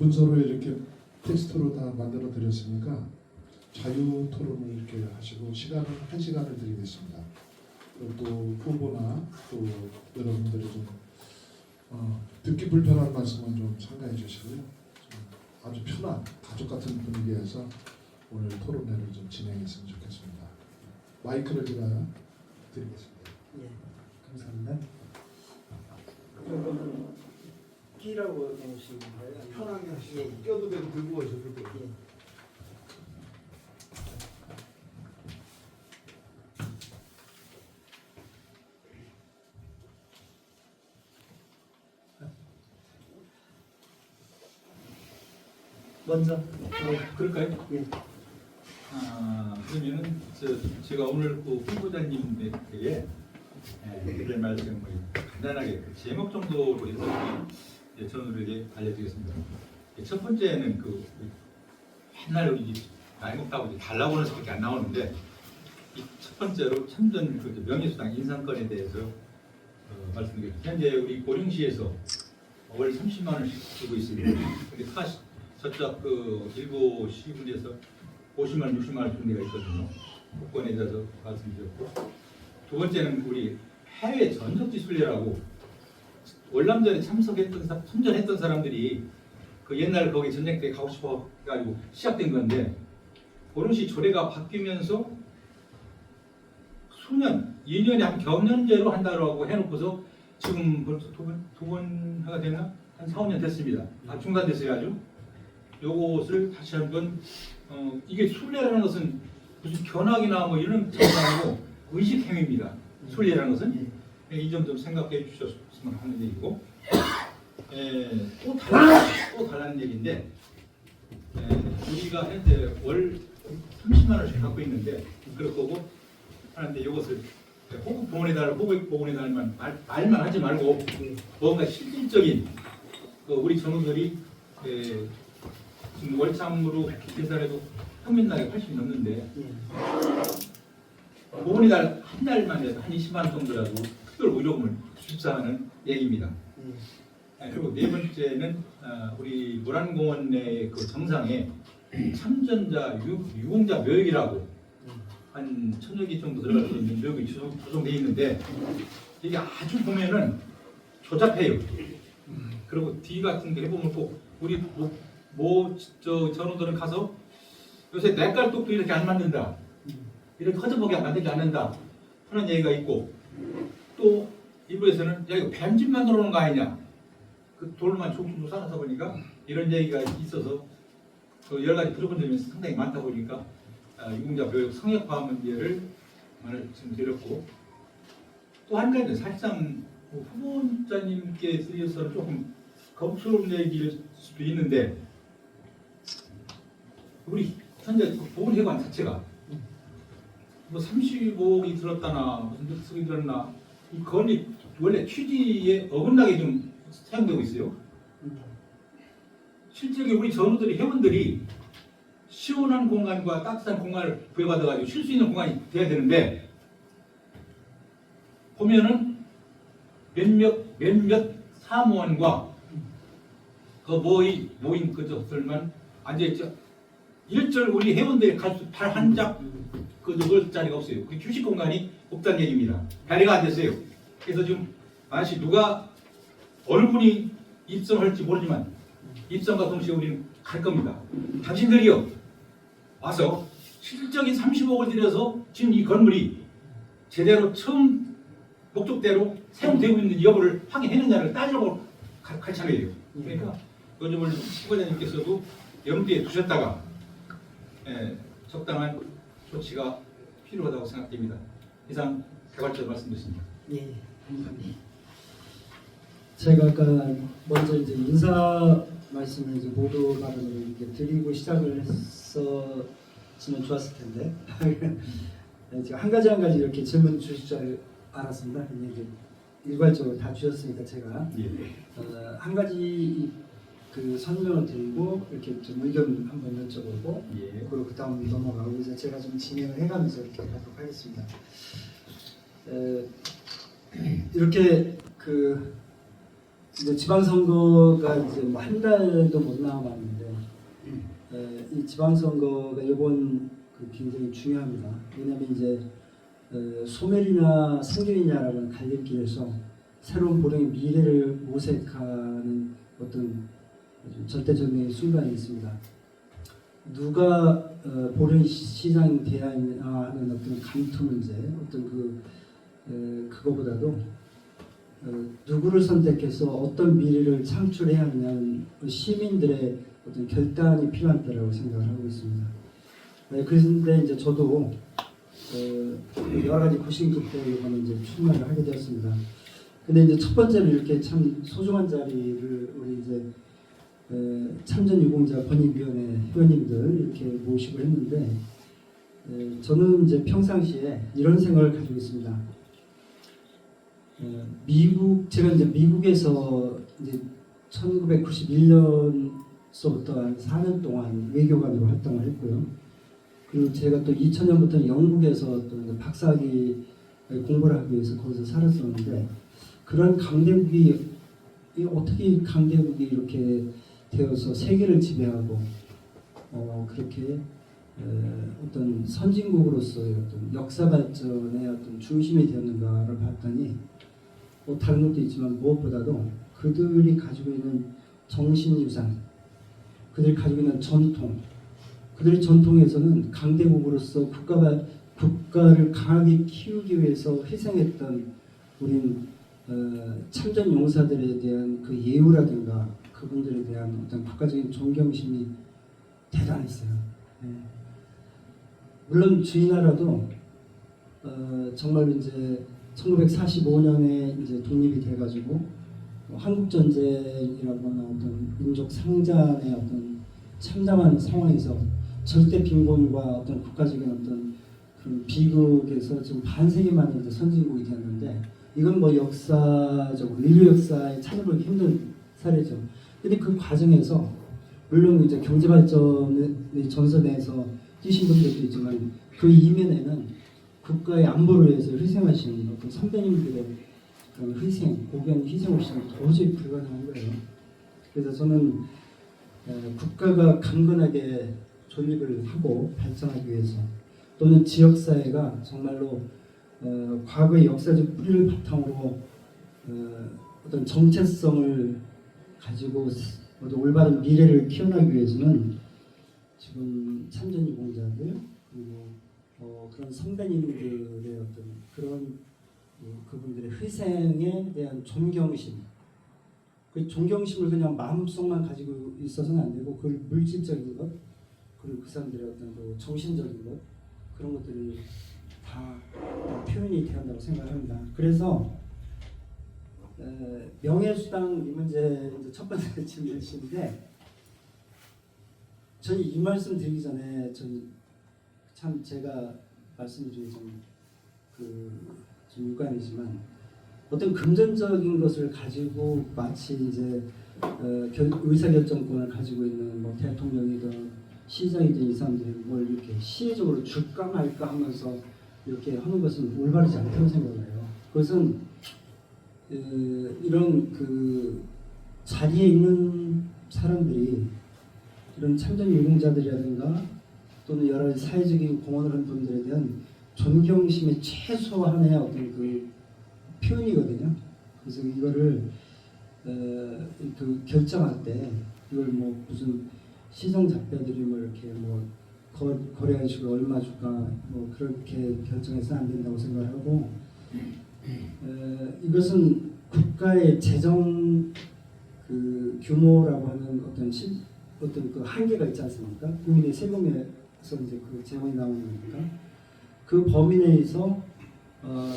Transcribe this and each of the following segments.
문서로 이렇게 텍스트로 다 만들어 드렸으니까 자유 토론을 이렇게 하시고 시간은 1시간을 드리겠습니다. 그리고 또 후보나 또 여러분들이 좀 듣기 불편한 말씀은 좀 삼가해 주시고요. 좀 아주 편한 가족 같은 분위기에서 오늘 토론회를 좀 진행했으면 좋겠습니다. 마이크를 제가 드리겠습니다. 예, 감사합니다. 그러면 끼라고 해주시는 거예요? 편하게 하시고 예. 껴도 되고 들고 가셔도 되고. 예. 먼저 그럴까요? 예. 그러면은 제가 오늘 그 후보자님에게 드릴 말씀을 간단하게 그 제목 정도로 해서 이제 전우에게 알려드리겠습니다. 첫 번째는 그 맨날 우리 나이 먹다고 이제 달라고 하는 수밖에 안 나오는데 이 첫 번째로 참전 그 명예수당 인상권에 대해서 말씀드리겠습니다. 현재 우리 고령시에서 월 30만 원씩 주고 있습니다. 근데 저쪽 그 일부 시군에서 50만 원, 60만 원 주는 데가 있거든요. 복권에 대해서 말씀드렸고, 두 번째는 우리 해외 전적지 순례라고 월남전에 참전했던 사람들이 그 옛날 거기 전쟁 때 가고 싶어 가지고 시작된 건데 고령시 조례가 바뀌면서 수년, 2년에 한 경연제로 한다고 해놓고서 지금 벌써 두 번가 됐나? 한 4, 5년 됐습니다. 다 중단됐어요 아주. 요것을 다시 한번 이게 순례라는 것은 무슨 견학이나 뭐 이런 차원이 아니고 의식행위입니다. 순례라는 것은 이 점 좀 생각해 주셨으면 하는 얘기고 또 다른 얘기인데 우리가 현재 월 30만 원씩 갖고 있는데 그럴 거고 하는데 이것을 호국 봉헌해달만 말만 하지 말고 뭔가 실질적인 우리 전우들이 지금 월참으로 계산해도 평민나이가 80이 넘는데 봉헌해달 한 달만 해도 한 20만 원 정도라도 특별 의료금을 줍사하는 얘기입니다. 그리고 네 번째는 우리 무란공원 내 그 정상에 참전자 유공자 묘역이라고 한 1000여 개 정도 들어갈 수 있는 묘역이 조성되어 있는데 이게 아주 보면은 조잡해요. 그리고 뒤 같은 게 해보면 꼭 우리 전우들은 가서 요새 냇갈독도 이렇게 안 만든다, 이렇게 허접하게 만들지 않는다 하는 얘기가 있고, 또 일부에서는 야 이거 뱀집 만들어 놓은 거 아니냐, 그 돌만 족중도 쌓아서 보니까 이런 얘기가 있어서 그 여러 가지 부족한 점이 상당히 많다 보니까 유공자 묘역 성역화 문제를 말씀드렸고, 또 한 가지 사실상 후보자님께 드려서는 조금 거북스러운 얘기일 수도 있는데 우리 현재 보훈회관 자체가 뭐 35억이 들었다나 무슨 특수이 들었나 이 건이 원래 취지에 어긋나게 좀 사용되고 있어요. 실제로 우리 전우들이 회원들이 시원한 공간과 따뜻한 공간을 부여받아가지고 쉴 수 있는 공간이 돼야 되는데 보면은 몇몇 사무원과 그 모인 그것들만 앉아있죠. 일절 우리 회원들이 갈 수 발 한 짝 그 넣을 자리가 없어요. 그 휴식 공간이 없다는 얘기입니다. 자리가 안 됐어요. 그래서 지금 만시 누가 어느 분이 입성할지 모르지만 입성과 동시에 우리는 갈 겁니다. 당신들이요 와서 실질적인 30억을 들여서 지금 이 건물이 제대로 처음 목적대로 사용되고 있는 여부를 확인했느냐를 따지려고 갈 차례예요. 그러니까 그 점을 후보자님께서도 염두에 두셨다가 적당한 조치가 필요하다고 생각됩니다. 이상 개괄적으로 말씀드렸습니다. 예, 감사합니다. 제가 아까 먼저 이제 인사 말씀을 이제 모두 발언을 이렇게 드리고 시작을 했었으면 좋았을 텐데 제가 한 가지 이렇게 질문 주실 줄 알았습니다. 근데 이제 일괄적으로 다 주셨으니까 제가 한 가지 그 설명을 드리고 이렇게 좀 의견 한번 여쭤보고 그리고 그 다음 넘어가고 이제 제가 좀 진행을 해가면서 이렇게 하도록 하겠습니다. 이렇게 그 이제 지방선거가 이제 뭐 한 달도 못 남았는데 이 지방선거가 이번 굉장히 중요합니다. 왜냐하면 이제 소멸이냐 생존이냐라는 갈림길에서 새로운 보령의 미래를 모색하는 어떤 아주 절대적인 순간이 있습니다. 누가 보령 시장이 돼야 하는 어떤 감투 문제, 어떤 그거보다도 누구를 선택해서 어떤 미래를 창출해야 하느냐는 시민들의 어떤 결단이 필요한 때라고 생각을 하고 있습니다. 그런데 이제 저도 여러 가지 고심 끝에 이번에 이제 출마를 하게 되었습니다. 근데 이제 첫 번째로 이렇게 참 소중한 자리를 우리 이제 참전유공자 권익위원회 회원님들 이렇게 모시고 했는데 저는 이제 평상시에 이런 생각을 가지고 있습니다. 제가 이제 미국에서 이제 1991년서부터 한 4년 동안 외교관으로 활동을 했고요. 그리고 제가 또 2000년부터 영국에서 또 이제 박사학위 공부를 하기 위해서 거기서 살았었는데 그런 강대국이 어떻게 강대국이 이렇게 되어서 세계를 지배하고 그렇게 어떤 선진국으로서의 어떤 역사 발전의 어떤 중심이 되었는가를 봤더니 다른 것도 있지만 무엇보다도 그들이 가지고 있는 정신유산, 그들이 가지고 있는 전통, 그들의 전통에서는 강대국으로서 국가를 강하게 키우기 위해서 희생했던 우린 참전 용사들에 대한 그 예우라든가 그분들에 대한 어떤 국가적인 존경심이 대단했어요. 물론 저희 나라도 정말 이제 1945년에 이제 독립이 돼가지고 한국 전쟁이라고 하는 어떤 민족 상잔의 어떤 참담한 상황에서 절대 빈곤과 어떤 국가적인 어떤 그런 비극에서 지금 반세기 만에 이제 선진국이 되었는데 이건 뭐 역사적으로 인류 역사에 찾아보기 힘든 사례죠. 근데 그 과정에서 물론 이제 경제 발전의 전선에서 뛰신 분들도 있지만 그 이면에는 국가의 안보를 위해서 희생하시는 어떤 선배님들의 그런 희생, 고귀한 희생 없이는 도저히 불가능한 거예요. 그래서 저는 국가가 강건하게 존립을 하고 발전하기 위해서 또는 지역사회가 정말로 과거의 역사적 뿌리를 바탕으로 어떤 정체성을 가지고 어떤 올바른 미래를 키워나가기 위해서는 지금 참전유공자들 그리고 그런 선배님들의 어떤 그런 그분들의 희생에 대한 존경심, 그 존경심을 그냥 마음속만 가지고 있어서는 안 되고 그 물질적인 것 그리고 그 사람들의 어떤 그 정신적인 것 그런 것들이 다 표현이 되어야 한다고 생각합니다. 그래서 명예수당 이 문제 이제 첫 번째 질문이신데 저는 이 말씀 드리기 전에 저는 참 제가 말씀 중에 좀 유감이지만 어떤 금전적인 것을 가지고 마치 이제 의사결정권을 가지고 있는 뭐 대통령이든 시장이든 이 사람들이 뭘 이렇게 시혜적으로 줄까 말까 하면서 이렇게 하는 것은 올바르지 않다고 생각을 해요. 그것은 이런 그 자리에 있는 사람들이 이런 참전 유공자들이라든가 또는 여러 가지 사회적인 공헌을 한 분들에 대한 존경심의 최소한의 어떤 그 표현이거든요. 그래서 이거를 그 결정할 때 이걸 뭐 무슨 시정 잡배들이 뭐 이렇게 뭐 거래한 식으로 얼마 줄까 뭐 그렇게 결정해서 안 된다고 생각하고 이것은 국가의 재정 그 규모라고 하는 어떤 그 한계가 있지 않습니까? 국민의 세금에서 이제 그 재원이 나오는 거니까 그 범위 내에서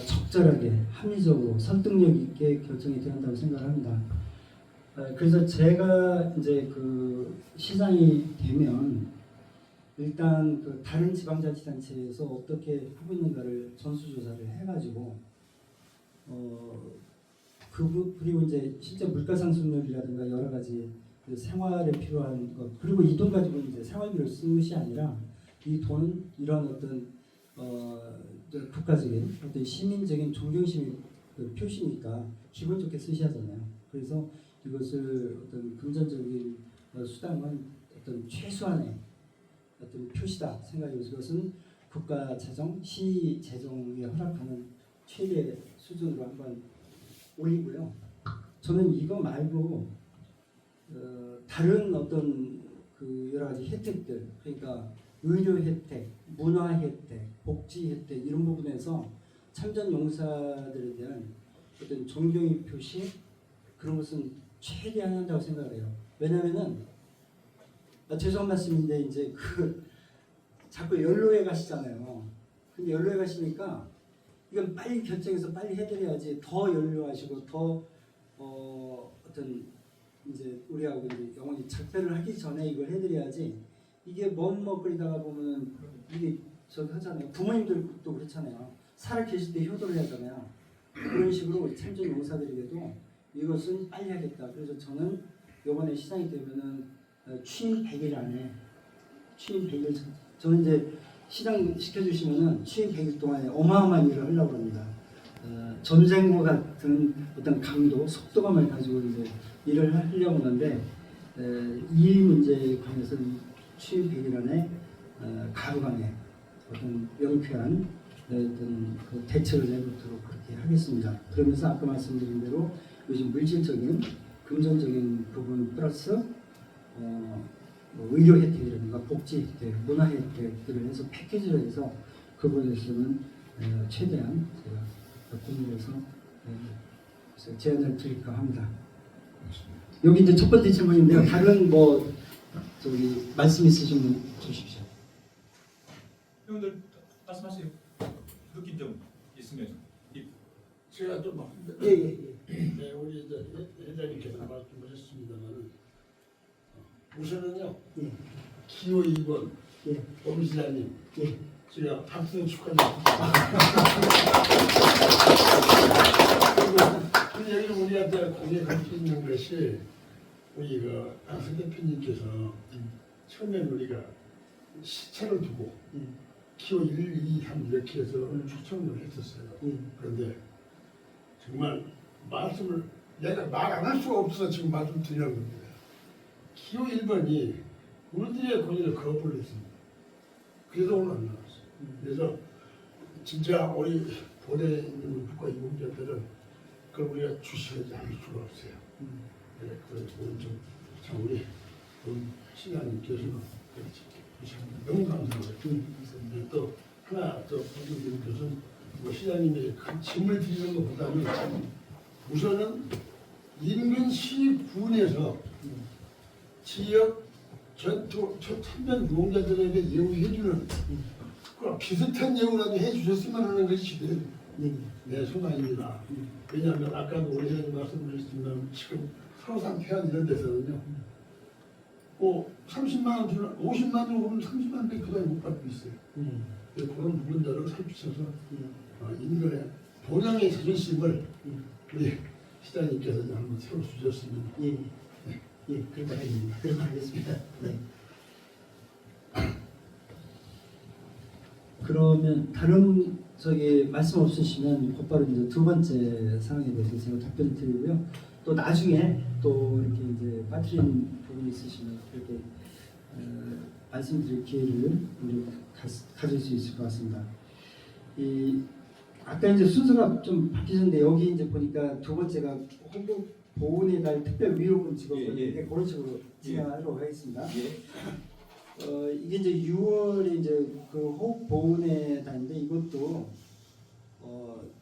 적절하게 합리적으로 설득력 있게 결정이 되어야 한다고 생각합니다. 그래서 제가 이제 그 시장이 되면 일단 그 다른 지방자치단체에서 어떻게 하고 있는가를 전수조사를 해가지고 그리고 이제 실제 물가상승률이라든가 여러 가지 그 생활에 필요한 것 그리고 이 돈 가지고 이제 생활비를 쓰는 것이 아니라 이 돈은 이런 어떤 국가적인 어떤 시민적인 존경심의 그 표시니까 기분 좋게 쓰셔야 하잖아요. 그래서 이것을 어떤 금전적인 수당은 어떤 최소한의 어떤 표시다 생각해요. 이것은 국가 재정, 시 재정에 허락하는 최대 수준으로 한번 올리고요. 저는 이거 말고 다른 어떤 그 여러 가지 혜택들, 그러니까 의료 혜택, 문화 혜택, 복지 혜택 이런 부분에서 참전 용사들에 대한 어떤 존경의 표시 그런 것은 최대한 한다고 생각해요. 왜냐하면은 죄송한 말씀인데 이제 그 자꾸 연로에 가시잖아요. 근데 연로에 가시니까 이건 빨리 결정해서 빨리 해드려야지 더 연로하시고 더 어떤 이제 우리하고 이제 영원히 작별을 하기 전에 이걸 해드려야지 이게 멋먹거리다가 보면 이게 저기 하잖아요. 부모님들도 그렇잖아요. 살아 계실 때 효도를 하잖아요. 그런 식으로 참전 용사들에게도 이것은 빨리 하겠다. 그래서 저는 이번에 시장이 되면은 취임 100일 안에 취임 100일 저는 이제 시장 시켜주시면은 취임 100일 동안에 어마어마한 일을 하려고 합니다. 전쟁과 같은 어떤 강도, 속도감을 가지고 이제 일을 하려고 하는데 이 문제에 관해서는 취임 100일 안에 가루강에 어떤 명쾌한 어떤 그 대책을 내놓도록 그렇게 하겠습니다. 그러면서 아까 말씀드린 대로 요즘 물질적인, 금전적인 부분 플러스 뭐 의료 혜택이라든가 복지 혜택, 문화 혜택들을 해서 패키지로 해서 그 부분에서는 최대한 제가 고민해서 제안을 드릴까 합니다. 여기 이제 첫 번째 질문인데요. 다른 뭐 저기 말씀 있으시면 주십시오. 형들 말씀하세요. 느낀 점 있으면. 제가 좀 예예예. 네, 우리 이제 회장님께서 말씀하셨습니다만 우선은요 예. 기호 2번 예. 엄지라님 예. 제가 박수 축하드립니다. 그리고 여기 우리한테 공개 가르쳐 있는 것이 우리 그 안승 대표님께서 처음에는 우리가 시차를 두고 기호 1, 2, 3 이렇게 해서 추첨을 했었어요. 그런데 정말 말씀을 내가 말 안 할 수가 없어서 지금 말씀드리는 겁니다. 기호 1번이 우리들의 권위를 거부를 했습니다. 그래서 오늘 안 나왔어요. 그래서 진짜 우리 본에 있는 국가 유공자들은 그걸 우리가 주시하지 않을 수가 없어요. 네, 그래서 오늘 참 우리 신하님께서는 너무 감사해요. 또 하나 더 말씀드린 것은 뭐 시장님에게 큰 짐을 드리는 것보다는 우선은 인근 시군에서 지역 전투 참전 유공자들에게 예우해주는 그 비슷한 예우라도 해주셨으면 하는 것이 내 소망입니다. 왜냐하면 아까도 우리 회장님 말씀하셨지만 지금 서산 태안 이런 데서는요 30만 원 주는 50만 원 오면 30만 원밖에 못 받고 있어요. 그런 부분들을 살피셔서 인근의 본향의 자존심을 우리 시장님께서 한번 세워주셨으면 예, 그렇게 하겠습니다. 그렇게 하겠습니다. 네. 그러면 다른 저기 말씀 없으시면 곧바로 이제 두 번째 상황에 대해서 제가 답변 드리고요. 또 나중에 또 이렇게 이제 빠뜨린 부분이 있으시면 그렇게 말씀드릴 기회를 우리 가질 수 있을 것 같습니다. 아까 이제 순서가 좀 바뀌었는데 여기 이제 보니까 두 번째가 홍보 보훈의 날 특별 위로금 직업인데 그런 식으로 진행하도록 하겠습니다. 이게 이제 6월에 이제 그 호흡 보훈의 날인데 이것도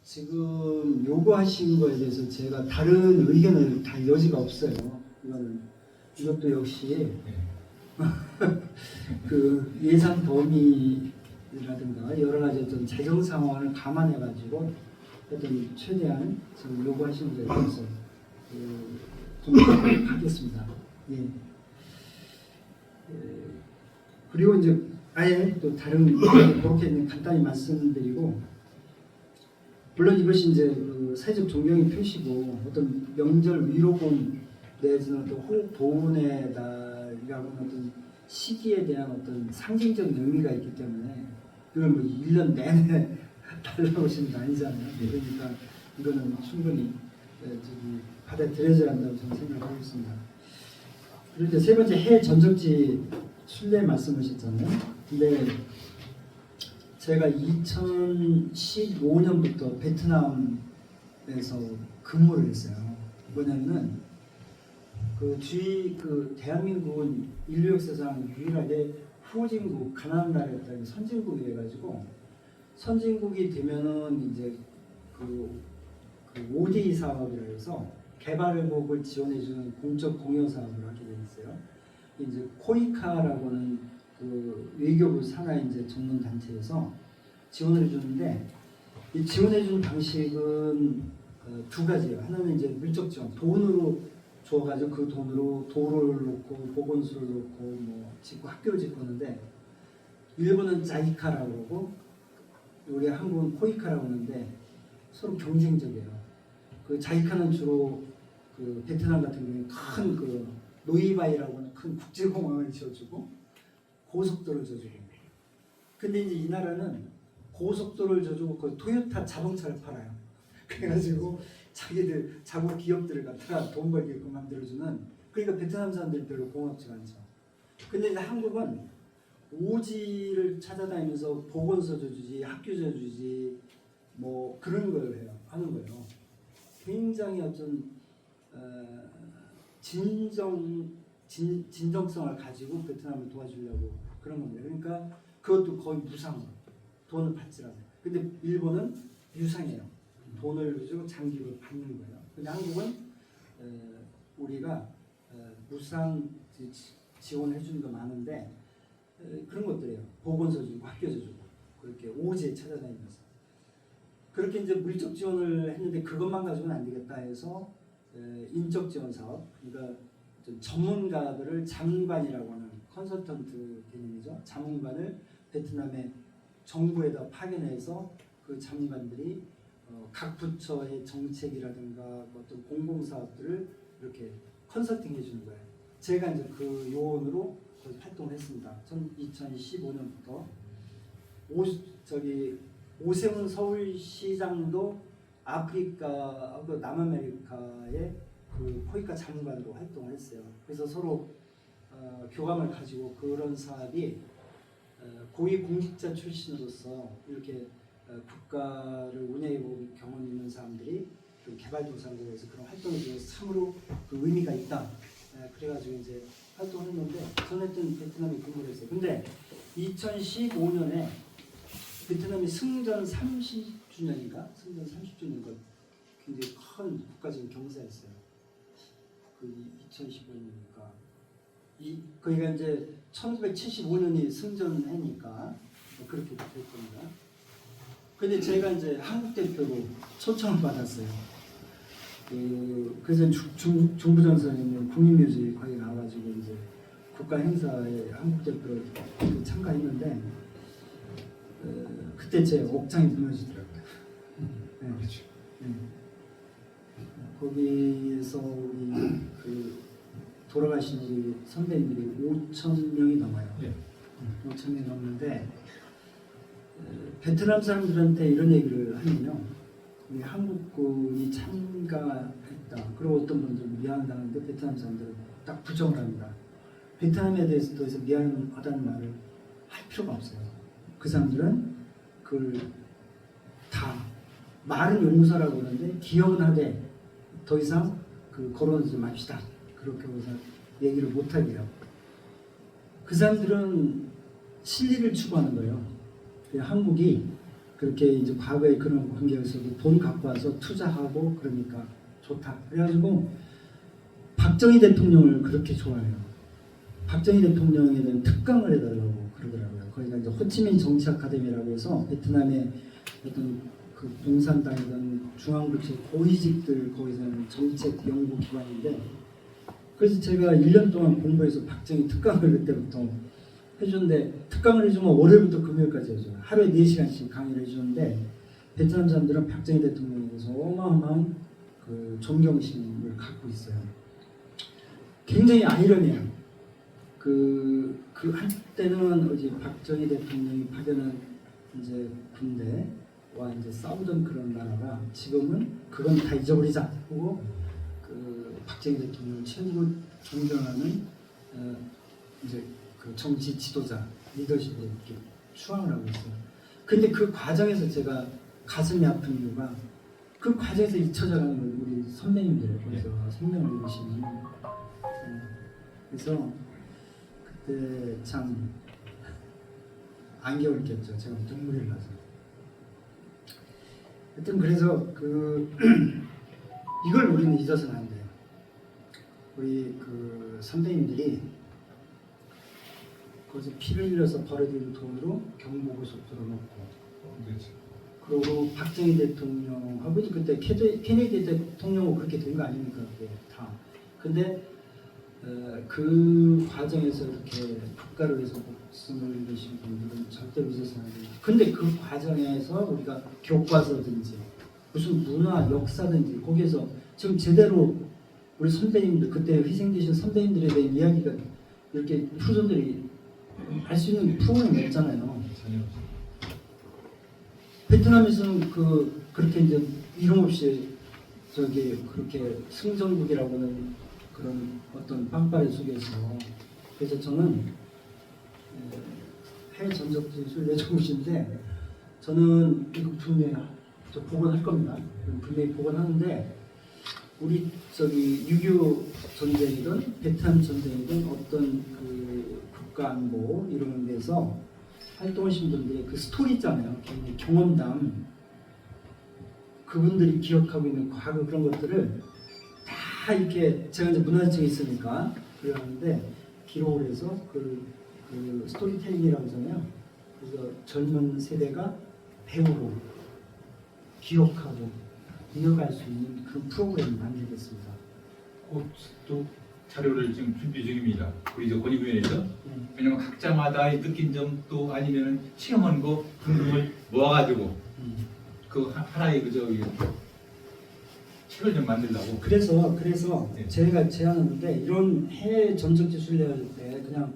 지금 요구하신 거에 대해서 제가 다른 의견을 달 여지가 없어요. 이것도 역시 그 예산 범위라든가 여러 가지 어떤 재정 상황을 감안해 가지고 어떤 최대한 지금 요구하시는 거에 대해서 공부를 하겠습니다. 예. 그리고 이제 아예 또 다른 그렇게 간단히 말씀드리고 물론 이것이 이제 그 사회적 존경의 표시고 어떤 명절 위로금 내지는 또 호흡 보훈의 날이라고 하는 어떤 시기에 대한 어떤 상징적인 의미가 있기 때문에 이걸 뭐 1년 내내 달라고 하시는 거 아니잖아요. 그러니까 이거는 충분히 저기 받아들여져야 한다고 저는 생각하고 있습니다. 그리고 이제 세 번째 해외 전적지 순례 말씀하셨잖아요. 근데 제가 2015년부터 베트남에서 근무를 했어요. 뭐냐면 그 대한민국은 인류 역사상 유일하게 후진국 가난한 나라였다는 선진국이 해가지고 선진국이 되면은 이제 그 ODA 사업이라 해서 개발회복을 지원해주는 공적 공여 사업을 하게 돼 있어요. 이제 코이카라고는 그 외교부 산하 이제 전문 단체에서 지원을 해주는데 이 지원해주는 방식은 두 가지예요. 하나는 이제 물적 지원, 돈으로 줘가지고 그 돈으로 도로를 놓고 보건소를 놓고 뭐 짓고 학교를 짓고 하는데 일본은 자이카라고 그러고 우리 한국은 코이카라고 하는데 서로 경쟁적이에요. 그 자이카는 주로 그 베트남 같은 경우에 큰 그 노이바이라고 하는 큰 국제공항을 지어주고 고속도로를 지어주고. 근데 이제 이 나라는 고속도로를 지어주고 그 토요타 자동차를 팔아요. 그래가지고 자기들 자국 기업들을 갖다가 돈 벌게끔 만들어주는. 그러니까 베트남 사람들이 별로 고맙지가 않죠. 근데 이제 한국은 오지를 찾아다니면서 보건소 줘주지, 학교 줘주지, 뭐 그런 걸 해요, 하는 거예요. 굉장히 어떤 진정성을 가지고 베트남을 도와주려고 그런 겁니다. 그러니까 그것도 거의 무상, 돈을 받지 않아요. 근데 일본은 유상이에요. 돈을 주고 장기를 받는 거예요. 근데 한국은 우리가 무상 지원해 주는 거 많은데 그런 것들이에요. 보건소 주고 학교 주고 그렇게 오지에 찾아다니면서 그렇게 이제 물적 지원을 했는데 그것만 가지고는 안 되겠다 해서 인적 지원 사업, 그러니까 좀 전문가들을 자문관이라고 하는 컨설턴트 개념이죠. 자문관을 베트남의 정부에다 파견해서 그 자문관들이 각 부처의 정책이라든가 어떤 공공사업들을 이렇게 컨설팅 해주는 거예요. 제가 이제 그 요원으로 거기서 활동을 했습니다. 전 2015년부터 오세훈 서울시장도 아프리카, 남아메리카의 그 코이카 자문관으로 활동을 했어요. 그래서 서로 교감을 가지고 그런 사업이 고위공직자 출신으로서 이렇게 국가를 운영해본 경험 있는 사람들이 그 개발도상국에서 그런 활동에 대해서 참으로 그 의미가 있다. 그래가지고 이제 활동했는데 저는 했던 베트남에 근무를 했어요. 근데 2015년에 베트남이 승전 30주년인가? 승전 30주년인가? 굉장히 큰 국가적인 경사였어요. 그 2015년이니까 거기가 이제 1975년이 승전해니까 그렇게 될 겁니다. 근데 제가 이제 한국 대표로 초청을 받았어요. 그래서 중부장 선생님 국립묘지 거기 가가지고 이제 국가 행사에 한국 대표로 참가했는데 그때 제 옥장이 무너지더라고요. 네. 그렇죠. 네. 거기에서 우리 그 돌아가신 우리 선배님들이 5,000명이 넘어요. 네. 5,000명이 넘는데 베트남 사람들한테 이런 얘기를 하면요, 우리 한국군이 참가했다. 그리고 어떤 분들은 미안하다는데 베트남 사람들은 딱 부정을 합니다. 베트남에 대해서 더 이상 미안하다는 말을 할 필요가 없어요. 그 사람들은 그걸 다 말은 용서라고 그러는데 기억은 하되 더 이상 그 거론하지 맙시다. 그렇게 해서 얘기를 못하게 해요. 그 사람들은 실리를 추구하는 거예요. 한국이 그렇게 이제 과거에 그런 관계에서도 돈 갖고 와서 투자하고 그러니까 좋다. 그래가지고 박정희 대통령을 그렇게 좋아해요. 박정희 대통령에 대한 특강을 해달라고 그러더라고요. 거기가 이제 호치민 정치 아카데미라고 해서 베트남의 어떤 그 공산당이든 중앙부처 고위직들 거기서는 정책 연구 기관인데, 그래서 제가 1년 동안 공부해서 박정희 특강을 그때부터 해주는데, 특강을 해주면 월요일부터 금요일까지 해줘요. 하루에 4시간씩 강의를 해주는데 베트남 사람들은 박정희 대통령에 대해서 어마어마한 그 존경심을 갖고 있어요. 굉장히 아이러니해요. 그 한때는 이제 박정희 대통령이 파견한 이제 군대와 이제 싸우던 그런 나라가 지금은 그건 다 잊어버리자 하고 그 박정희 대통령을 최고 존경하는 이제 그 정치 지도자 리더십을 이렇게 추앙을 하고 있어요. 근데 그 과정에서 제가 가슴이 아픈 이유가 그 과정에서 잊혀져가는 우리 선배님들 거기서 생명을 잃으시는 그래서 그때 참 안개를 꼈죠. 제가 눈물이 나서. 하여튼 그래서 그 이걸 우리는 잊어서는 안 돼요. 우리 그 선배님들이 거기서 피를 흘려서 벌어들인 돈으로 경부고속도로 놓고 그렇죠. 그리고 박정희 대통령하고 그때 케네디 대통령하고 그렇게 된 거 아닙니까? 그게 다. 근데 그 과정에서 이렇게 국가를 위해서 목숨을 내신 분들은 절대로 잊어서는 안 돼요. 근데 그 과정에서 우리가 교과서든지 무슨 문화, 역사든지 거기에서 지금 제대로 우리 선배님들 그때 희생되신 선배님들에 대한 이야기가 이렇게 후손들이 알 수 있는 프로그램이 없잖아요. 전혀 없어요. 베트남에서는 그렇게 이제 이름 없이 저기 그렇게 승전국이라고는 그런 어떤 빵빠레 속에서 그래서 저는 해외 전적지술 내정신인데 저는 이거 분명히 저 복원할 겁니다. 분명히 복원하는데 우리 저기 6.25 전쟁이든 베트남 전쟁이든 어떤 그 국가 안보 이런 데서 활동하신 분들의 그 스토리 있잖아요. 개인의 경험담 그분들이 기억하고 있는 과거 그런 것들을 다 이렇게 제가 이제 문화재청에 있으니까 그러는데 기록을 해서 그 스토리텔링이라고 하잖아요. 그래서 젊은 세대가 배우고 기억하고 이어갈 수 있는 그런 프로그램을 만들겠습니다. 또 자료를 지금 준비 중입니다. 우리 저 권익위원회에서 왜냐면 각자마다의 느낀 점 또 아니면은 체험한 거 그런 걸 모아가지고 그 하나의 그 저기 책을 좀 만들려고. 그래서 네. 제가 제안하는데 이런 해외 전적지 순례할 때 그냥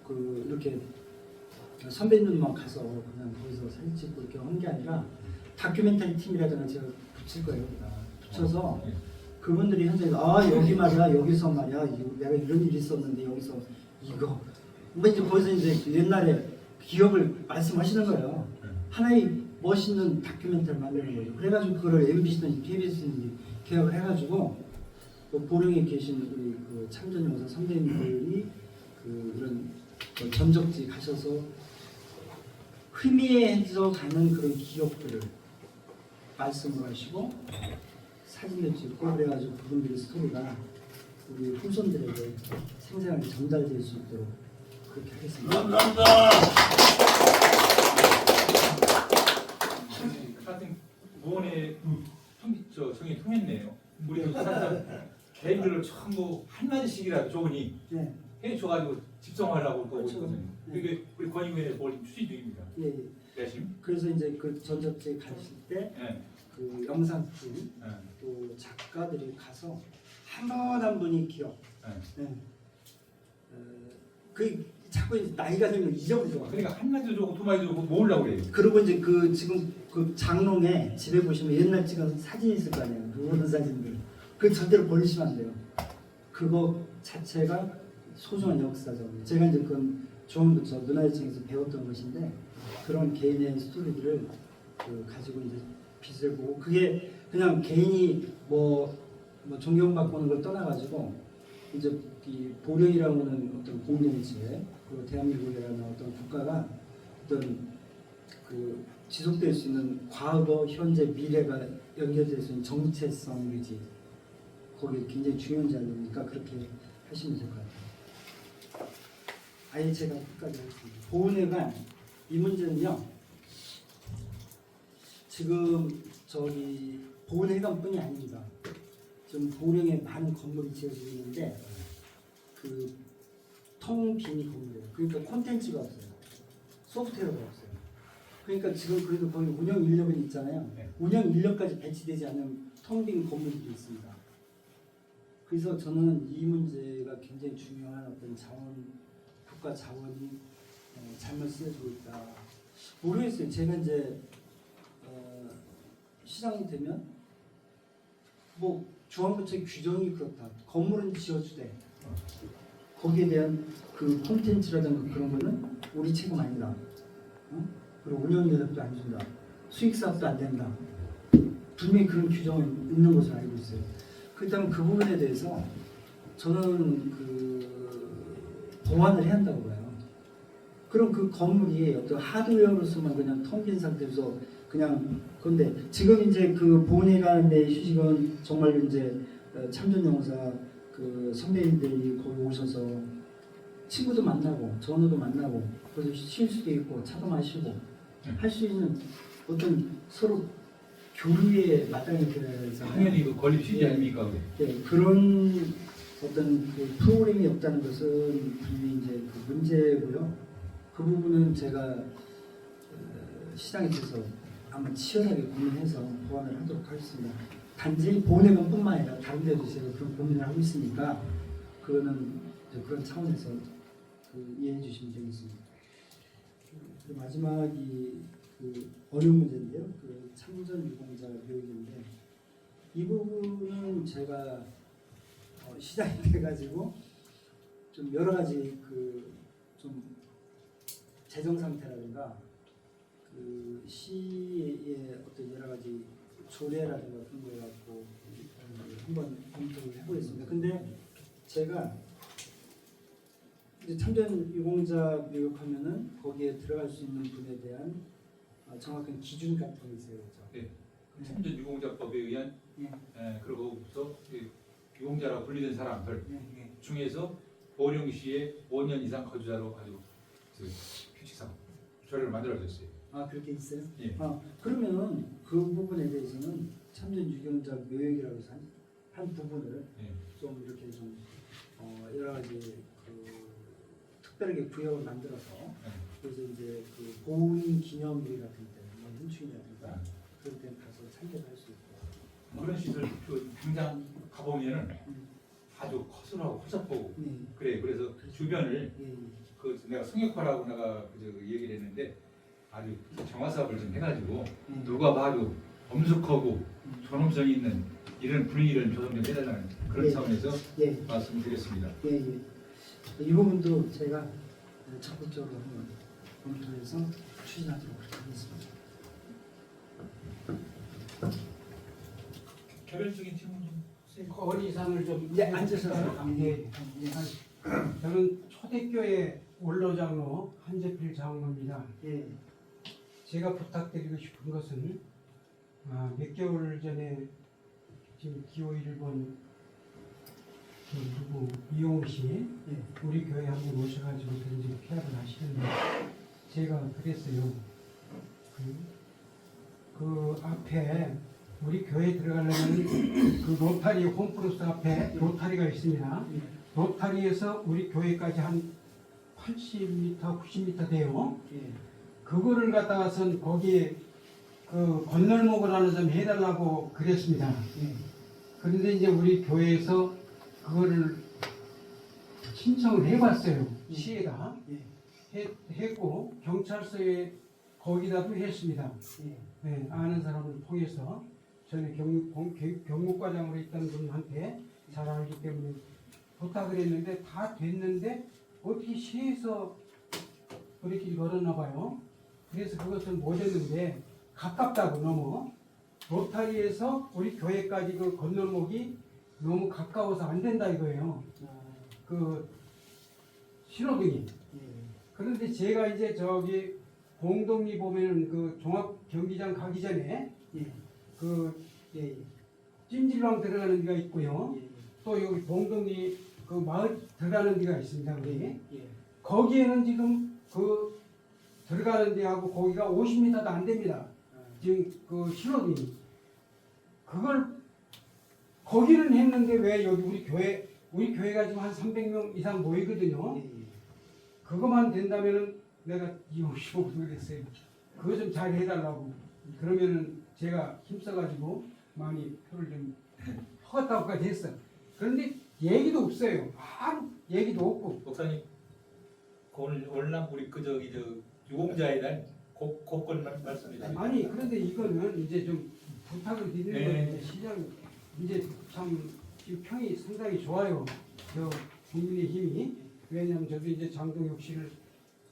그 이렇게 선배님들만 가서 그냥 거기서 사진 찍고 이렇게 한 게 아니라 다큐멘터리 팀이라든가 제가 붙일 거예요. 붙여서 네. 그분들이 현장에서 여기 말이야 여기서 말이야 내가 이런 일이 있었는데 여기서 이거 뭐 이제 거기서 이제 옛날에 기억을 말씀하시는 거예요. 하나의 멋있는 다큐멘터리 만드는 거죠. 그래가지고 그거를 MBC든지 KBS든지 계약을 해가지고 또 보령에 계신 우리 그 참전용사 선배님들이 그 이런 그 전적지 가셔서 희미해져 가는 그런 기억들을 말씀을 하시고 사진을 찍고 그래가지고 그분들의 스토리가 우리 후손들에게 생생하게 전달될 수 있도록 그렇게 하겠습니다. 감사합니다. 하여튼 무언의 정이 통했네요. 우리 개인들로 전부 한 마디씩이라도 좋으니 네. 해줘가지고 집성하려고 하고 그렇죠. 있거든요. 네. 이게 우리 권익위원회 뭘 추진 중입니다. 예, 예. 열심히. 그래서 이제 그 전적지에 가실 때 네. 그 영상팀 네. 또 작가들이 가서 한 분 한 분이 기억. 네. 네. 그 자꾸 이제 나이가 들면 잊어버려. 그러니까 한 마디도 좋고 두 마디도 좋고 모으려고 그래요. 그리고 이제 그 지금 그 장롱에 집에 보시면 옛날 찍은 사진이 있을 거 아니에요. 그 모든 사진들. 그 절대로 버리시면 안 돼요. 그거 자체가 소중한 역사죠. 제가 이제 그건 처음부터 문화재청에서 배웠던 것인데 그런 개인의 스토리들을 그 가지고 이제 빛을 보고 그게 그냥 개인이 뭐 존경받고는 걸 떠나가지고 이제 이 보령이라고는 어떤 공동체 그리고 대한민국이라는 어떤 국가가 어떤 그 지속될 수 있는 과거, 현재, 미래가 연결될 수 있는 정체성 유지 거기 굉장히 중요한 자리니까 그렇게 하시면 될 것 같아요. 아예 제가 끝까지 하겠습니다. 보훈회관 이 문제는요. 지금 저기 보훈회관뿐이 아닙니다. 지금 보령에 많은 건물이 지어지고 있는데 그 텅 빈 건물이에요. 그러니까 콘텐츠가 없어요. 소프트웨어가 없어요. 그러니까 지금 그래도 거기 운영 인력은 있잖아요. 네. 운영 인력까지 배치되지 않은 텅 빈 건물들이 있습니다. 그래서 저는 이 문제가 굉장히 중요한 어떤 자원, 국가 자원이 잘못 쓰여지고 있다. 모르겠어요. 제가 이제 시장이 되면 뭐 중앙부처의 규정이 그렇다. 건물은 지어주되 거기에 대한 그 콘텐츠라든가 그런 거는 우리 책임 아니다. 어? 그리고 운영 여력도 안 준다. 수익 사업도 안 된다. 분명히 그런 규정이 있는 것으로 알고 있어요. 그렇다면 그 부분에 대해서 저는 그 보완을 해야 한다고 봐요. 그럼 그 건물이 어떤 하드웨어로서만 그냥 텅 빈 상태에서 그냥 그런데 지금 이제 그 본회관 내 휴식은 정말 이제 참전용사 그 선배님들이 거기 오셔서 친구도 만나고 전우도 만나고 그래서 쉴 수도 있고 차도 마시고 할 수 있는 어떤 서로 교류의 마땅히 되어야 되잖아요. 당연히 그 건립 취지 아닙니까? 네, 그런 어떤 그 프로그램이 없다는 것은 분명히 이제 그 문제고요. 그 부분은 제가 시장에 대해서 아마 치열하게 고민해서 보완을 하도록 하겠습니다. 단지 본회관뿐만 아니라 다른 데도 제가 그런 고민을 하고 있으니까 그거는 이제 그런 차원에서 그 이해해 주시면 되겠습니다. 그 마지막이 그 어려운 문제인데요. 그 참전 유공자 묘역인데 이 부분은 제가 시장이 돼가지고 좀 여러 가지 그 좀 재정 상태라든가 그 시의 어떤 여러 가지 조례라든가 그런 거 갖고 한번 검토를 해보겠습니다. 근데 제가 이제 참전 유공자 묘역하면은 거기에 들어갈 수 있는 분에 대한 정확한 기준 같은 게 있어요, 그렇죠? 네. 참전 유공자법에 의한 예. 그리고부터 유공자라고 불리는 사람들 예, 예. 중에서 보령 시에 5년 이상 거주자로 아주 그 규칙상 조례를 만들어졌어요. 아 그렇게 있어요? 예. 그러면 그 부분에 대해서는 참전 유공자 묘역이라고 해서 한 부분을 예. 좀 이렇게 좀 여러 가지 그 특별하게 구역을 만들어서 그래서 이제 그 보훈 기념일 같은 때, 뭐 현충이라든가 그런 때 가서 참여할 수 있고 그런 시설 그 당장 가보면은 아주 커다랗고 허접하고 네. 그래. 그래서 주변을 예, 예. 그 내가 성역화라고 내가 그 얘기를 했는데 아주 정화 사업을 좀 해가지고 예. 누가 봐도 엄숙하고 존엄성 있는 이런 분위기를 조성 좀 해달라는 그런 예. 차원에서 예. 말씀드렸습니다. 예, 예. 이 부분도 제가 적극적으로 한번 검토해서 추진하도록 하겠습니다. 개별적인 질문 좀 하세요. 건의사항을 좀 예, 앉으셔서 예. 저는 초대교회 원로장로 한재필 장로입니다. 예, 제가 부탁드리고 싶은 것은 몇 개월 전에 지금 기호 1번 누구 이용우 씨 예, 우리 교회 한번 오셔가지고 이제 피합을 하시는데 제가 그랬어요. 그 앞에 우리 교회 들어가려면 그 로타리 홈플러스 앞에 로타리가 있습니다. 로타리에서 우리 교회까지 한 80m, 90m 돼요. 예, 그거를 갖다가선 거기에 그 건널목을 하나 좀 해달라고 그랬습니다. 예, 그런데 이제 우리 교회에서 그거를 신청을 해봤어요. 시에다 예, 했고 경찰서에 거기다도 했습니다. 예, 네, 아는 사람을 통해서 저는 경무과장으로 있던 분한테 잘 알기 때문에 부탁을 했는데 다 됐는데 어떻게 시에서 그렇게 걸었나 봐요. 그래서 그것은 못했는데 가깝다고 너무 로타리에서 우리 교회까지 그 건널목이 너무 가까워서 안 된다 이거예요. 그 신호등이. 예, 그런데 제가 이제 저기 공동리 보면은 그 종합 경기장 가기 전에 예, 그 예, 찜질방 들어가는 데가 있고요. 예, 또 여기 공동리 그 마을 들어가는 데가 있습니다. 거기. 예, 예, 거기에는 지금 그 들어가는 데하고 거기가 50m도 안 됩니다. 지금 그 신호등이. 그걸 거기는 했는데 왜 여기 우리 교회가 지금 한 300명 이상 모이거든요. 예, 그것만 된다면은 내가 이용시고 그랬어요. 그거 좀 잘 해달라고. 그러면은 제가 힘써가지고 많이 표를 좀 허갔다고까지 했어. 그런데 얘기도 없어요. 아무 얘기도 없고. 목사님, 그 오늘 월남 우리 그 저기 저 유공자에 대한 곡건 말씀해 주세요. 아니 그런데 이거는 이제 좀 부탁을 드리는 네. 건데 시장 이제 참 지금 평이 상당히 좋아요. 저 국민의힘이. 왜냐하면 저도 이제 장동혁 씨를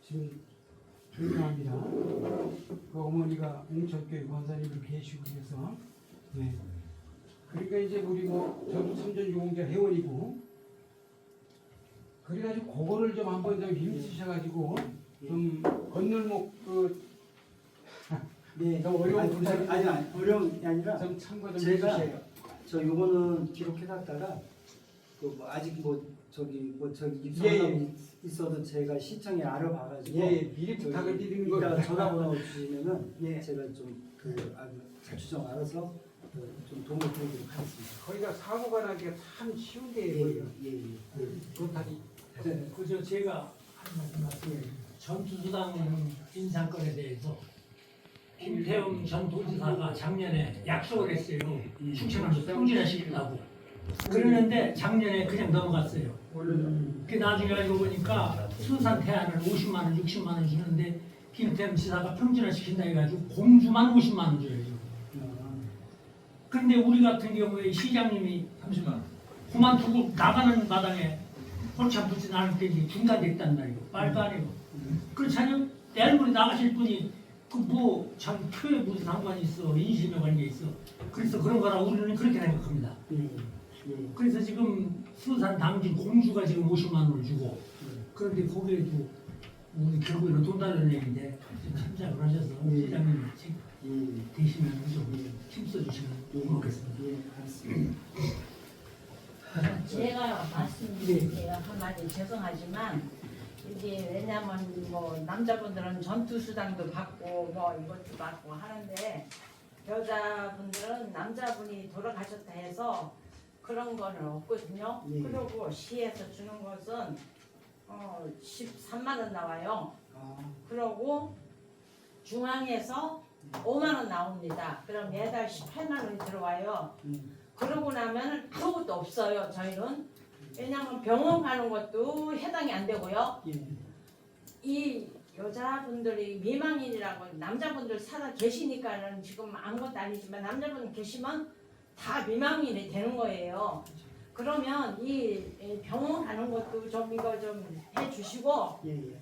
지금 존경합니다. 그 어머니가 웅천교회 권사님으로 계시고 그래서 네. 그러니까 이제 우리 뭐 저도 삼전유공자 회원이고 그래가지고 그거를 좀 한번 좀 힘쓰셔가지고 좀 건널목 네. 너무 어려운 아니, 분야를 아니 어려운 게 아니라 좀 참고 좀 제가 해주세요. 저 요거는 기록해놨다가 뭐 아직 저기 예, 입소하고 있어도 제가 시청에 알아봐가지고 예, 미리 부탁을 드리는 이따 거예요. 전화번호 주시면은 예. 제가 좀그 자주정 알아서 좀 도움을 드리도록 하겠습니다. 거기가 사고가 나기가 참 쉬운데 예, 거기가 예, 예. 그렇다니. 그저 제가 한 말씀 말씀드리면 전투수당 인상권에 대해서 김태웅 전 도지사가 작년에 약속을 했어요. 충청남도 통진화시키려고. 그러는데 작년에 그냥 넘어갔어요. 그 나중에 알고 보니까 수산 태안을 50만 원, 60만 원 주는데 김태웅 지사가 평준화시킨다 해가지고 공주만 50만 원 줘요. 그런데 우리 같은 경우에 시장님이 30만 원. 그만두고 나가는 마당에 골치 아프지 않을 때 이제 중단됐단 말이에요. 말도 안 해요. 그렇잖아요. 내일 우리 나가실 분이 그 뭐 참 표에 무슨 상관이 있어. 인심에 관계 있어. 그래서 그런 거라 우리는 그렇게 생각합니다. 그래서 지금 수산 당진 공주가 지금 50만 원을 주고 그런데 거기에도 우리 결국에는 돈 달라는 얘기인데 참작을 하셔서 시장님 되시면 좀 힘써주시면 고맙겠습니다. 예, 알겠습니다. 제가 말씀드릴게요. 한마디 죄송하지만 이게 왜냐면 뭐 남자분들은 전투 수당도 받고 뭐 이것도 받고 하는데 여자분들은 남자분이 돌아가셨다 해서 그런 거는 없거든요. 예. 그리고 시에서 주는 것은 13만 원 나와요. 그러고 중앙에서 5만 원 나옵니다. 그럼 매달 18만 원이 들어와요. 그러고 나면 아무것도 없어요. 저희는 왜냐하면 병원 가는 것도 해당이 안 되고요. 예. 이 여자분들이 미망인이라고 남자분들 살아 계시니까는 지금 아무것도 아니지만 남자분 계시면 다 미망인이 되는 거예요. 그러면 이 병원 가는 것도 좀 이거 좀 해주시고 예, 예.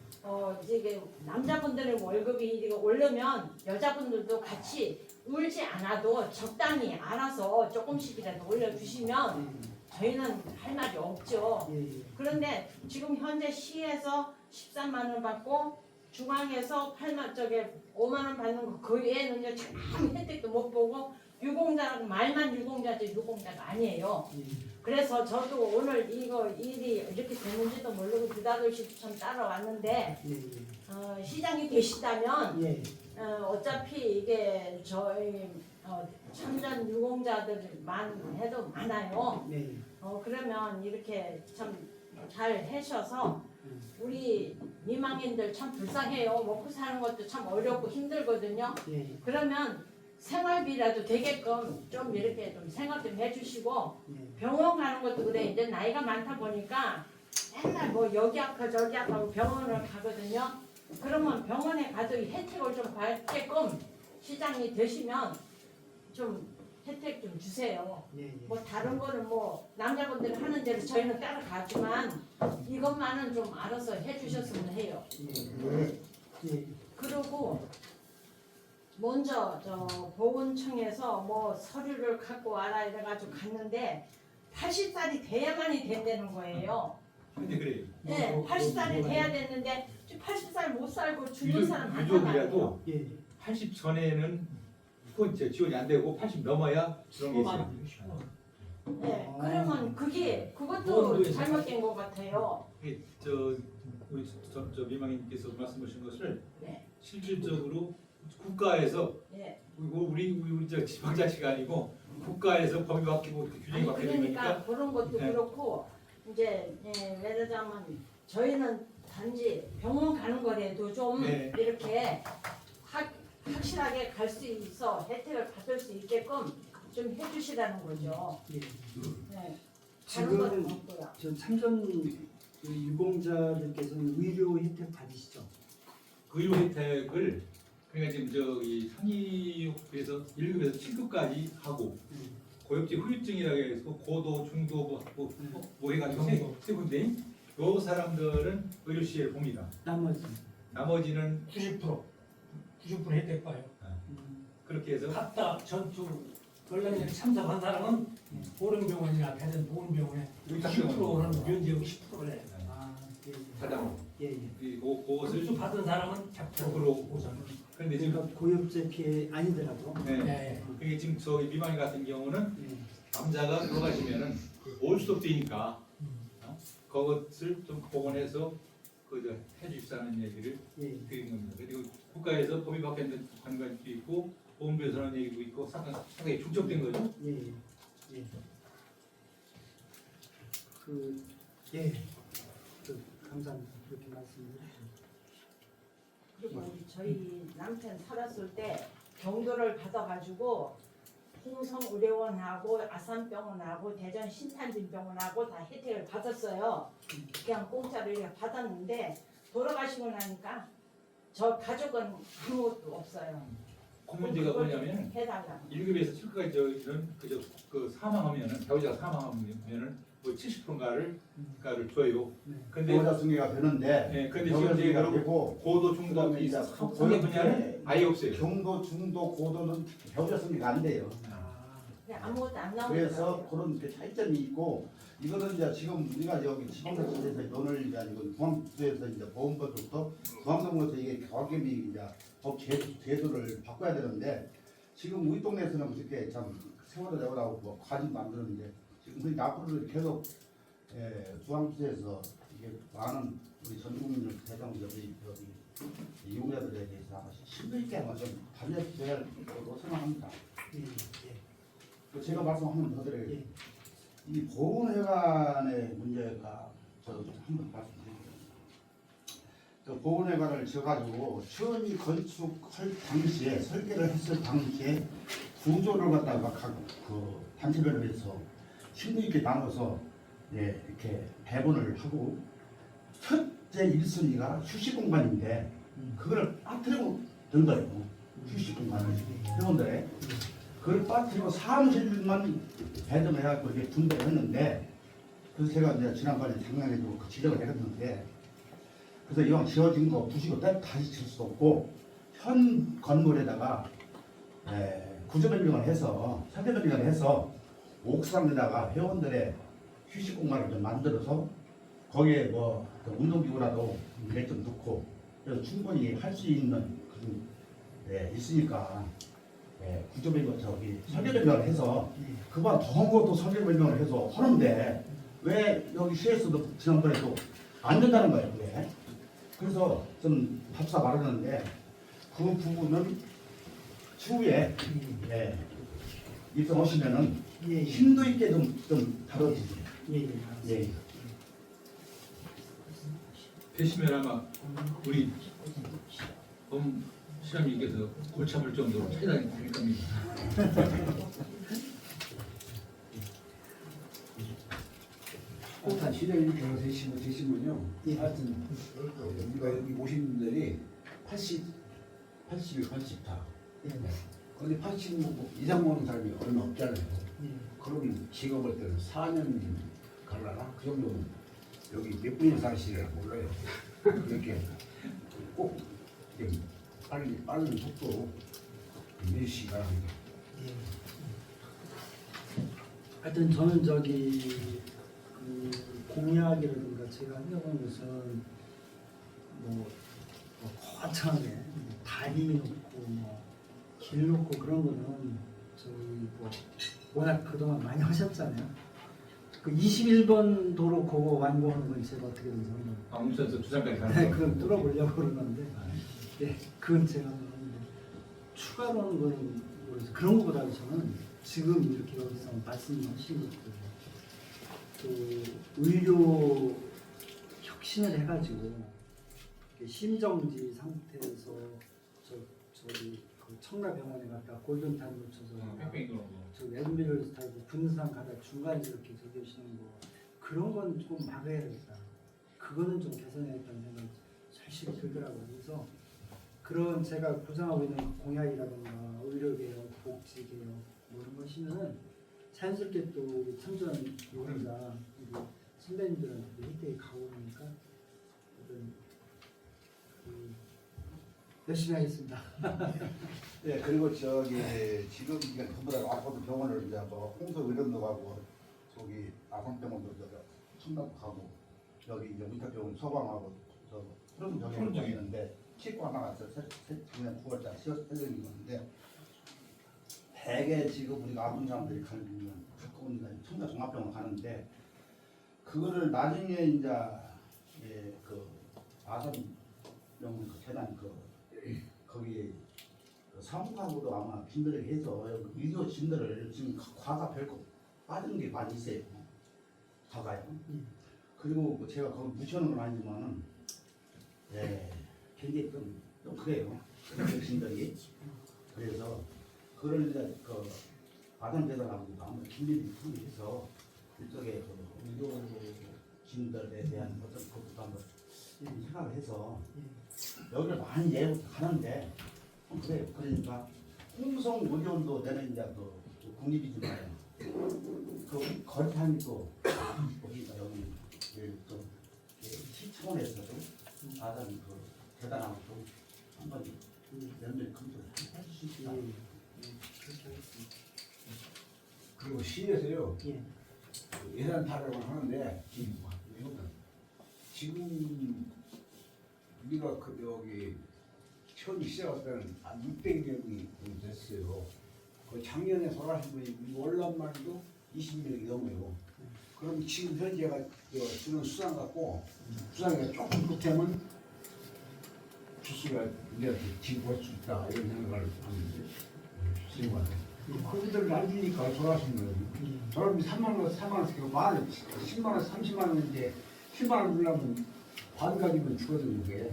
이게 남자분들의 월급이 이렇게 오르면 여자분들도 같이 울지 않아도 적당히 알아서 조금씩이라도 올려주시면 저희는 할 말이 없죠. 예, 예. 그런데 지금 현재 시에서 13만 원 받고 중앙에서 5만 원 받는 거 그 외에는요 참 혜택도 못 보고 유공자라고 말만 유공자지 유공자가 아니에요. 그래서 저도 오늘 이거 일이 이렇게 되는지도 모르고 느닷없이 좀 따라왔는데 예, 시장이 되시다면 예. 어차피 이게 저희 참전 유공자들만 해도 많아요. 예, 예. 그러면 이렇게 참 잘 하셔서 우리 미망인들 참 불쌍해요. 먹고 사는 것도 참 어렵고 힘들거든요. 예, 그러면 생활비라도 되게끔 좀 이렇게 좀 생각 좀 해주시고 예. 병원 가는 것도 그래. 이제 나이가 많다 보니까 맨날 뭐 여기 아파 저기 아파하고 병원을 가거든요. 그러면 병원에 가도 이 혜택을 좀 받게끔 시장이 되시면 좀 혜택 좀 주세요. 예, 예. 뭐 다른 거는 뭐 남자분들이 하는 대로 저희는 따라가지만 이것만은 좀 알아서 해주셨으면 해요. 예. 그리고 먼저 저 보건청에서 뭐 서류를 갖고 와라 이래가지고 갔는데 80살이 돼야만이 된다는 거예요. 근데 그래. 네, 80살이 돼야 됐는데 80살 못 살고 죽는 사람 많단 유족이라도 말이에요. 예. 80 전에는 그건 이제 지원이 안 되고 80 넘어야 그런 게 있어요. 네, 그러면 그것도 보험료에서 잘못된 것 같아요. 이게 우리 저 미망인께서 말씀하신 것을 네, 실질적으로 국가에서 네. 우리 저 지방자치가 아니고 국가에서 법이 바뀌고 규정이 아니 바뀌는 그러니까 거니까 그런 것도 네. 그렇고 이제 예를 들자면 저희는 단지 병원 가는 거라도 좀 네. 이렇게 확실하게 갈 수 있어 혜택을 받을 수 있게끔 좀 해주시라는 거죠. 예. 네. 다른 건 지금 없고요. 저 참전 유공자들께서는 의료 혜택 받으시죠? 의료 혜택을 그러니까 지금 저이 상위급에서 1급에서 7급까지 하고 고엽지 후유증이라고 해서 고도, 중도 뭐 해가지고 세 군데. 요 사람들은 의료 시에를 봅니다. 나머지는 90% 혜택 봐요. 그렇게 해서 갔다 전투 관련에 참석한 사람은 보령병원이나 대전 보건병원에 10%는 면제하고 10%래. 사장 예. 그것을 수술 받은 사람은 100% 보상. 그런데 지금 그러니까 고엽제 피해 아니더라도. 네. 네. 그게 지금 저기 비만이 같은 경우는 예. 남자가 들어가시면은 올 수도 되니까 그것을 좀 복원해서 그저 해주십사는 얘기를 예. 드리는 겁니다. 그리고 국가에서 법이 바뀌는 관관도 있고 보험료에서 하는 얘기도 있고 상당히 중점된 거죠. 예. 예. 감사합니다. 그렇게 말씀해 주시죠. 그리고 저희 남편 살았을 때 경도를 받아가지고 홍성의료원하고 아산병원하고 대전 신탄진병원하고 다 혜택을 받았어요. 그냥 공짜로 이렇게 받았는데 돌아가시고 나니까 저 가족은 아무것도 없어요. 그 문제가 뭐냐면 해달라. 1급에서 7급까지 이런 그 사망하면은 배우자가 사망하면은 뭐 70%인가를 줘요. 근데 배우자 승계가 되는데 네, 근데 배우자 지금 승계가 이제 되고 고도 중도 그다음에 이 이제 성의 분야는 아예 없어요. 경도, 중도, 고도는 배우자 승계가 안 돼요. 그냥 아무것도 안 그래서 나오더라고요. 그런 그 차이점이 있고 이거는 이제 지금 우리가 여기 지방자치에서 돈을 이제 아니고 중앙부에서 이제 보험법부터 중앙정부에서 이게 가계비 이제 법 제도를 바꿔야 되는데 지금 우리 동네에서는 그렇게 참 세월호 내고라고 뭐 과진 만드는데 지금 그러니까 앞으로도 계속 중앙부에서 이게 많은 우리 전 국민을 대상으로 여기 이용자들에 대해서 심도 있게 한번 좀 반려돼야 할 거라고 생각합니다. 제가 말씀 한번 더 드려요. 예. 이 보건회관의 문제가 저 한번 말씀드릴게요. 그 보건회관을 지어가지고 처음이 건축할 당시에 설계를 했을 당시에 구조를 갖다가 각 그 단체별로 해서 심도 있게 나눠서 이렇게 배분을 하고 첫째 1순위가 휴식 공간인데 그걸 빠뜨리고 든 거예요. 휴식 공간을 회원들의 그걸 빠뜨리고 사무실만 배정을 해갖고 이제 분배를 했는데 그래서 제가 이제 지난번에 작년에도 그 지적을 했는데 그래서 이왕 지어진 거 부시고 다시 질 수도 없고 현 건물에다가 구조 변경을 해서 설계 변경을 해서 옥상에다가 회원들의 휴식 공간을 좀 만들어서 거기에 뭐 운동기구라도 몇 점 넣고 그래서 충분히 할 수 있는 그런 있으니까 구조 변경 저기 설계 변경을 해서 그보다 더한 것도 설계 변경을 해서 하는데 왜 여기 시에서도 지난번에도 안 된다는 거예요. 그게. 그래서 좀 답사 마련하는데 그 부분은 추후에 입성하시면은 힘도 있게 좀 다뤄주세요. 예. 되시면 아마 우리 범 실험님께서 골치 아플 정도로 차이나게 될 겁니다. 일단 시대 이렇게 되시면요. 하여튼 우리가 여기 오신 분들이 81, 80다. 근데 80 이상 먹는 사람이 얼마 없잖아요. 그럼 지금 볼 때는 4년 갈라나? 그 정도는 여기 몇 분이 사시려나 몰라요. 그렇게 꼭 빠른 속도로 내시기 바랍니다. 하여튼 저는 저기 그 공약이라든가 제가 하려고 하는 것은 뭐 거창하게 다리 놓고 길 놓고 그런 거는 저희 뭐 워낙 그동안 많이 하셨잖아요. 그 21번 도로 그거 완공하는 건 제가 어떻게든 저는 방문선에서 주장까지 가는 네, 거. 그건 뚫어보려고 그러는데 그건 제가 하는데 추가로 하는 거는 모르겠어요. 그런 것보다는 저는 지금 이렇게 여기서 말씀하신 것들 또 의료 혁신을 해가지고 심정지 상태에서 저기 그 청라병원에 갔다 골든타임 놓쳐서 뺑뺑이 도는 거. 저 앰뷸런스 타고 분산 가다 중간에 이렇게 저기 오시는 거 그런 건 조금 막아야겠다. 그거는 좀 개선해야겠다는 생각이 사실 들더라고요. 그래서 그런 제가 구상하고 있는 공약이라든가 의료개혁, 복지개혁 뭐 이런 것이면은 자연스럽게 또 우리 참전 유공자 우리 선배님들한테 혜택이 가고 나니까 어떤 열심히 하겠습니다. 네, 그리고 저기 지금 이게 전부 다 아파트 병원을 이제 뭐 홍서 의료도 가고 저기 아산병원도 충남 가고 여기 이제 의탁병원 서방하고 저 푸른 병원에 있는데 치과 하나가 작년 9월달 시작되는 건데 대개 지금 우리가 아픈 사람들이 가는 가까운 청자 종합병원 가는데 그거를 나중에 이제 그 아산병원 그 재단 거기 사무하고도 아마 진들에게 해서 의료 진들을 지금 과가 별거 빠진 게 많이 있어요. 과가요. 그리고 제가 거기 무시하는 건 아니지만은 굉장히 좀 그래요. 그 진들이. 그래서 그걸 이제 그 아산재단하고 아마 긴밀히 통해서 이쪽에 그 의료 진들에 대한 어떤 것도 한번 생각을 해서 여기를 많이 가는데 그래요. 그러니까 홍성 의료원도 내는 이제 그 국립이지만 그 거리탄이 또 거기가 여기 좀 시청원에서도 아산 그 대단하고 좀 한번 연결 검토를 해줄 수 있다. 그리고 시에서요 예. 예산 타령을 하는데 지금 우리가 그 여기 처음 시작할 때는 600명이 됐어요. 그 작년에 돌아가신 분이 월남만 해도 20명이 넘어요. 그럼 지금 현재가 주는 수당 갖고 수당이 조금 보태면 주수가 우리한테 지급할 수 있다 이런 생각을 하는데 수령관 그분들 날리니까 돌아가신 거예요. 저런 3만 원, 4만 원씩 만 10만 원, 30만 원인데 10만 원 주려면 반 가지면 주거든요 이게.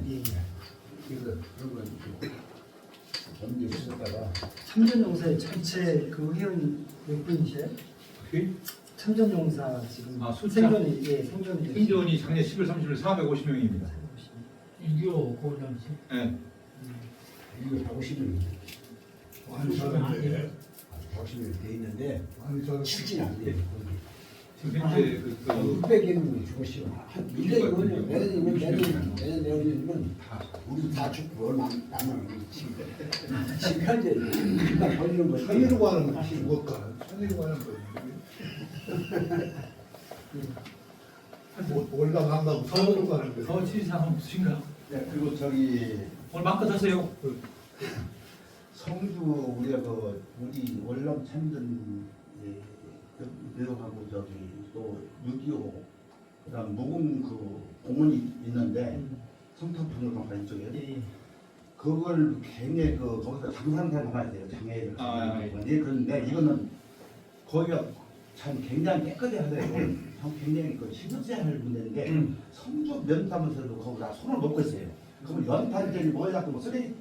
그래서 그런 건 언제 쓰다가 참전용사의 전체 그 회원 몇 분이세요? 참전용사 지금 숫자? 생존이 생존이 생존이 작년 10월 30일 450명입니다. 6.25 고령시. 네. 이거 150명 많이 사는데 150명 돼 있는데 많이 사는 실진 안 돼요. 지금 현재 600명이 죽으시면 한 1년이면 내년이면 우리 다 죽고 얼마 안 남았는데 지금 현재 일단 벌리는 거지. 산이로 가는 건 죽을까? 산이로 가는 거 올라간다고 산으로 가는 거. 더 질사항 없으신가? 네, 그리고 저기 오늘 마크 드세요. 성주 우리가 그 우리 월남 참전 내용하고 저기 또 6.25 그다음 무공 그 공원이 있는데 성탄박물관 이쪽에 그걸 굉장히 그 거기서 장산사를 하나 돼요. 장애를 그런데 이거는 거기가 참 굉장히 깨끗이 하더라고. 참 굉장히 그 시급제할 문제인데 성주 면담에서도 거기다 손을 놓고 있어요. 그럼 연탄전이 뭐야 뭐 쓰레기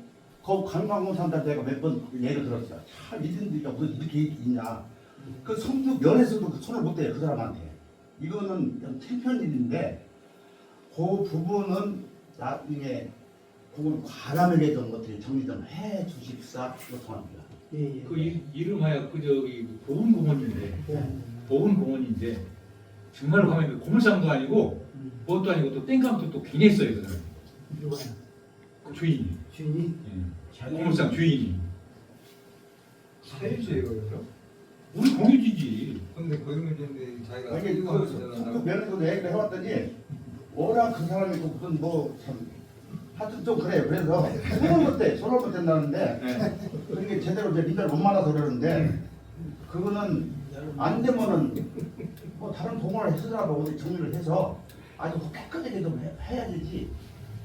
그 관광공사한테 내가 몇 번 예를 들었어요. 참 이들이가 무슨 이렇게 있냐. 그 성주 면에서도 그 손을 못 대요 그 사람한테. 이거는 좀 창피한 일인데 그 부분은 나중에 그건 과감하게 좀 어떻게 정리 좀 해 주십사 요청합니다. 그 이름하여 그 저기 보훈공원인데 보훈공원인데 정말로 가면 고물상도 아니고 무엇도 아니고 또 땡감도 또 굉장히 있어요 그 사람. 누가요? 그 주인이. 주인이? 고물상 주인이. 사유지예요, 그죠? 우리 공유지지. 근데 거기는 이제 자기가 아니 그 성주 면에서도 얘기를 해봤더니 워낙 그 사람이 또 무슨 뭐 참 하여튼 좀 그래요. 그래서 손을 못 댄다는데 그게 제대로 이제 민자를 못 말아서 그러는데 그거는 안 되면은 뭐 다른 동원을 해서라도 어디 정리를 해서 아주 깨끗하게 좀 해야 되지.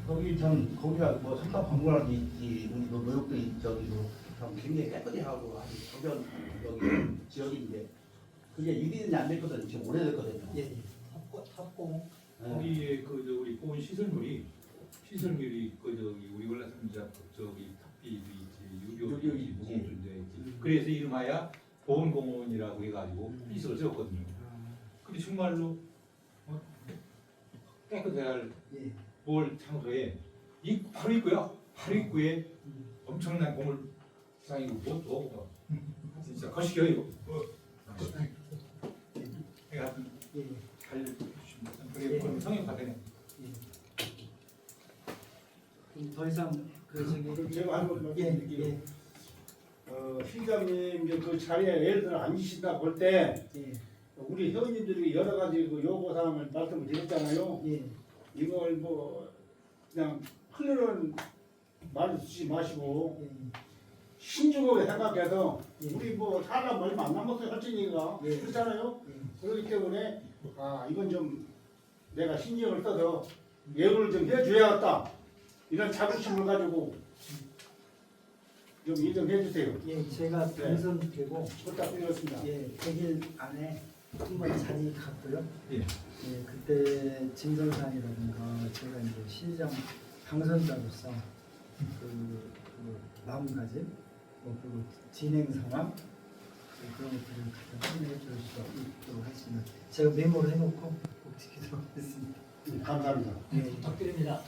거기 참 거기가 뭐 삼각 박물관이 있지, 우리 뭐 노역도 저기도 참 굉장히 깨끗이 하고 아주 주변 여기 지역인데 그게 일이 안 됐거든요. 지금 오래됐거든요. 탑공. 거기에 그 저 우리 보훈 시설물이 그 저기 우리 월남삼자 저기 탑비도 있지 유료도 무공준도 있지. 그래서 이름하여 보훈공원이라고 해가지고 비석을 세웠거든요. 근데 정말로 깨끗해야 할 볼 장소에 바로 입구야. 바로 입구에 엄청난 고물상이고 뭐 진짜 거시기요 이거. 제가 한번 예. 알려주십니다. 그게 그럼 성역 과정에 그럼 더 이상 그 저기 그럼 제가 한 번 예, 말씀드릴게요. 예, 시장님 이제 그 자리에 예를 들어 앉으신다 볼 때 예, 우리 회원님들이 여러 가지 그 요구 사항을 말씀을 드렸잖아요. 예, 이걸 뭐 그냥 흘러는 말 쓰지 마시고 예, 신중하게 생각해서 예. 우리 뭐 사람 얼마 안 남았어요, 헐진이가. 예. 그렇잖아요. 예. 그렇기 때문에 이건 좀 내가 신경을 써서 예우를 좀 해줘야겠다 이런 자부심을 가지고 좀 인정해 주세요. 예, 제가 당선되고 부탁드리겠습니다. 예, 100일 안에 한번 자리 갔고요. 예. 예, 그때 진정사항이라든가 제가 이제 시장 당선자로서 그 마음가짐, 그리고 진행 상황 그런 것들을 갖다 확인해 줄 수 있도록 할 수 있는 제가 메모를 해놓고 꼭 지키도록 하겠습니다. 감사합니다. 예. 부탁드립니다.